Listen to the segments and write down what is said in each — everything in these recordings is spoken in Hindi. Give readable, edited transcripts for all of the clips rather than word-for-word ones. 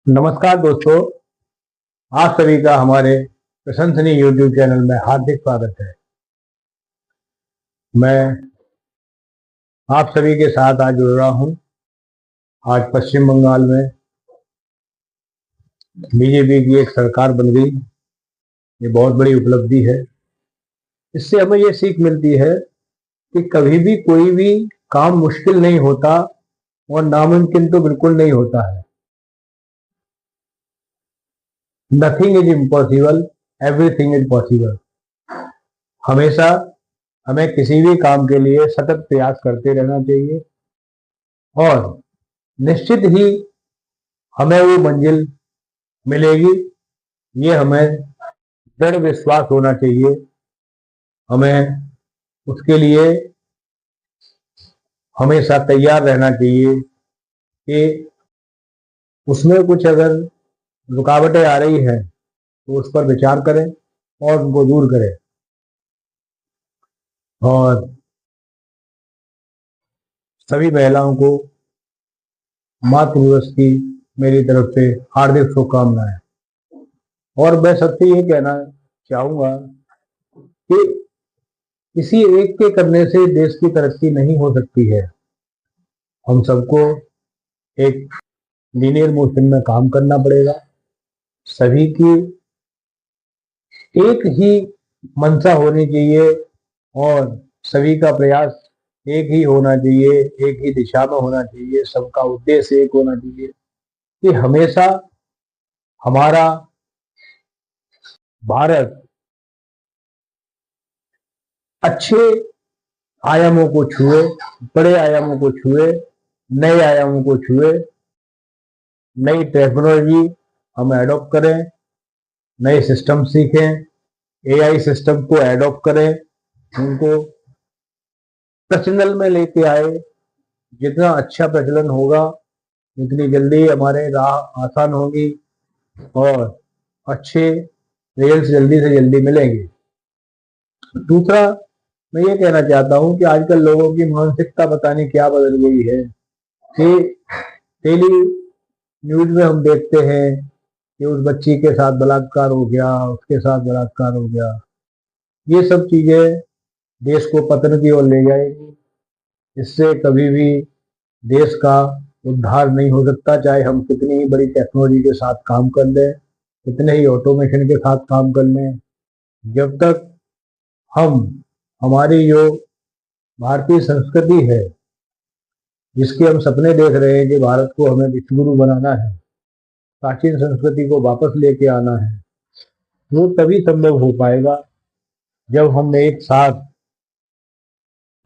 नमस्कार दोस्तों, आप सभी का हमारे प्रशंसनीय YouTube चैनल में हार्दिक स्वागत है। मैं आप सभी के साथ आज जुड़ रहा हूं। आज पश्चिम बंगाल में बीजेपी की एक सरकार बन गई। ये बहुत बड़ी उपलब्धि है। इससे हमें ये सीख मिलती है कि कभी भी कोई भी काम मुश्किल नहीं होता और नामुमकिन तो बिल्कुल नहीं होता है। Nothing is impossible, everything is possible. हमेशा हमें किसी भी काम के लिए सतत प्रयास करते रहना चाहिए और निश्चित ही हमें वो मंजिल मिलेगी। ये हमें दृढ़ विश्वास होना चाहिए। हमें उसके लिए हमेशा तैयार रहना चाहिए कि उसमें कुछ अगर रुकावटें आ रही हैं तो उस पर विचार करें और उनको दूर करें। और सभी महिलाओं को मातृ दिवस की मेरी तरफ से हार्दिक शुभकामनाएं। और मैं सबसे ये कहना चाहूंगा कि किसी एक के करने से देश की तरक्की नहीं हो सकती है। हम सबको एक लीनियर मोशन में काम करना पड़ेगा। सभी की एक ही मंशा होनी चाहिए और सभी का प्रयास एक ही होना चाहिए, एक ही दिशा में होना चाहिए। सबका उद्देश्य एक होना चाहिए कि हमेशा हमारा भारत अच्छे आयामों को छुए, बड़े आयामों को छुए, नए आयामों को छुए। नई टेक्नोलॉजी हम एडॉप्ट करें, नए सिस्टम सीखें, एआई सिस्टम को एडॉप्ट करें, उनको प्रचलन में लेके आए। जितना अच्छा प्रचलन होगा उतनी जल्दी हमारे राह आसान होगी और अच्छे रिजल्ट जल्दी से जल्दी मिलेंगे। दूसरा, मैं ये कहना चाहता हूँ कि आजकल लोगों की मानसिकता पता नहीं क्या बदल गई है कि डेली न्यूज में हम देखते हैं कि उस बच्ची के साथ बलात्कार हो गया, उसके साथ बलात्कार हो गया। ये सब चीजें देश को पतन की ओर ले जाएगी। इससे कभी भी देश का उद्धार नहीं हो सकता, चाहे हम कितनी ही बड़ी टेक्नोलॉजी के साथ काम कर लें, कितने ही ऑटोमेशन के साथ काम कर लें। जब तक हम हमारी जो भारतीय संस्कृति है, जिसके हम सपने देख रहे हैं कि भारत को हमें विश्वगुरु बनाना है, प्राचीन संस्कृति को वापस लेके आना है, वो तभी संभव हो पाएगा जब हम एक साथ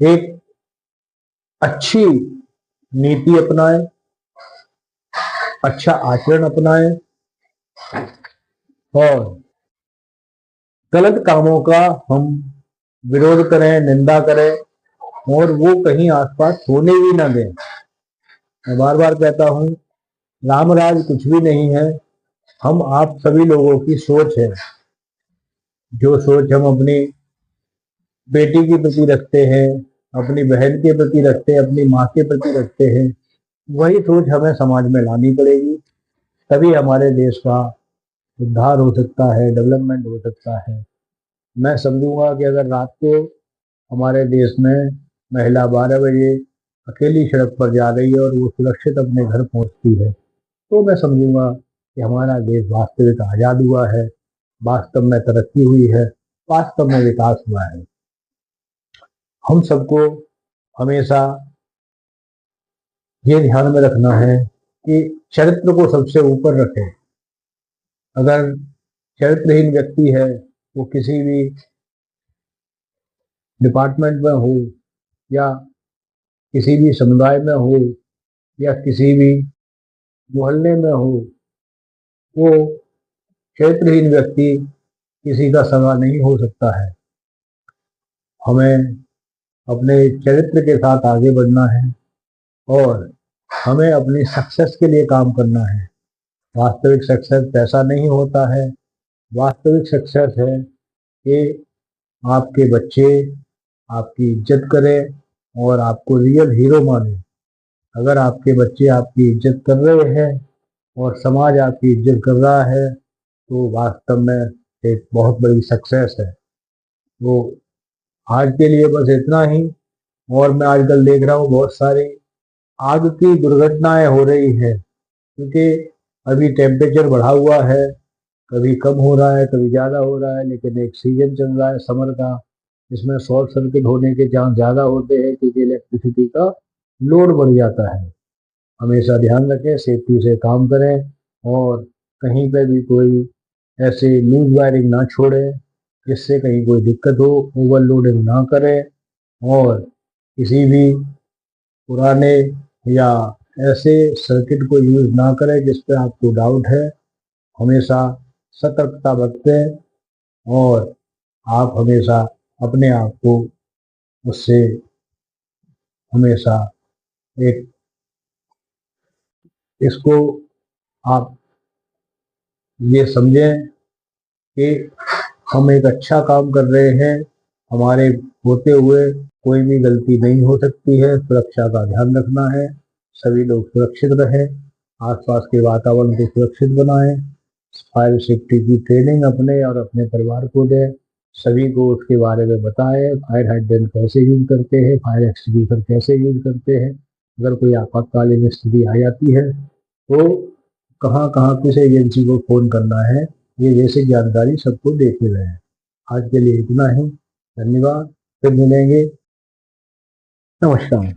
एक अच्छी नीति अपनाएं, अच्छा आचरण अपनाएं और गलत कामों का हम विरोध करें, निंदा करें और वो कहीं आसपास होने भी ना दें। मैं बार बार कहता हूं, राम राज कुछ भी नहीं है, हम आप सभी लोगों की सोच है। जो सोच हम अपनी बेटी के प्रति रखते हैं, अपनी बहन के प्रति रखते हैं, अपनी माँ के प्रति रखते हैं, वही सोच हमें समाज में लानी पड़ेगी। तभी हमारे देश का उद्धार हो सकता है, डेवलपमेंट हो सकता है। मैं समझूंगा कि अगर रात को हमारे देश में महिला 12 बजे अकेली सड़क पर जा रही है और वो सुरक्षित अपने घर पहुंचती है, तो मैं समझूंगा कि हमारा देश वास्तविक आज़ाद हुआ है, वास्तव में तरक्की हुई है, वास्तव में विकास हुआ है। हम सबको हमेशा ये ध्यान में रखना है कि चरित्र को सबसे ऊपर रखें। अगर चरित्रहीन व्यक्ति है, वो किसी भी डिपार्टमेंट में हो या किसी भी समुदाय में हो या किसी भी मोहल्ले में हो, वो चरित्रहीन व्यक्ति किसी का सगा नहीं हो सकता है। हमें अपने चरित्र के साथ आगे बढ़ना है और हमें अपनी सक्सेस के लिए काम करना है। वास्तविक सक्सेस पैसा नहीं होता है। वास्तविक सक्सेस है कि आपके बच्चे आपकी इज्जत करें और आपको रियल हीरो माने। अगर आपके बच्चे आपकी इज्जत कर रहे हैं और समाज आपकी इज्जत कर रहा है तो वास्तव में एक बहुत बड़ी सक्सेस है। तो आज के लिए बस इतना ही। और मैं आजकल देख रहा हूँ बहुत सारी आग की दुर्घटनाएं हो रही है, क्योंकि अभी टेम्परेचर बढ़ा हुआ है, कभी कम हो रहा है कभी ज़्यादा हो रहा है, लेकिन एक सीजन चल रहा है समर का, इसमें शॉर्ट सर्किट होने के चांस ज़्यादा होते हैं क्योंकि इलेक्ट्रिसिटी का लोड बढ़ जाता है। हमेशा ध्यान रखें, सेफ्टी से काम करें और कहीं पे भी कोई ऐसे न्यूज वायरिंग ना छोड़ें जिससे कहीं कोई दिक्कत हो, ओवरलोडिंग ना करें और किसी भी पुराने या ऐसे सर्किट को यूज ना करें जिस पे आपको डाउट है। हमेशा सतर्कता बरतें और आप हमेशा अपने आप को उससे हमेशा एक इसको आप ये समझें कि हम एक अच्छा काम कर रहे हैं, हमारे होते हुए कोई भी गलती नहीं हो सकती है। सुरक्षा का ध्यान रखना है, सभी लोग सुरक्षित रहें, आसपास के वातावरण को सुरक्षित बनाएं, फायर सेफ्टी की ट्रेनिंग अपने और अपने परिवार को दें, सभी को उसके बारे में बताएं, फायर हाइड्रेंट कैसे यूज करते हैं, फायर एक्सटिंग्विशर कैसे यूज करते हैं, अगर कोई आपातकालीन स्थिति आ जाती है तो कहाँ कहाँ किस एजेंसी को फोन करना है, ये बेसिक जानकारी सबको दे के रहे हैं। आज के लिए इतना ही, धन्यवाद, फिर मिलेंगे, नमस्कार।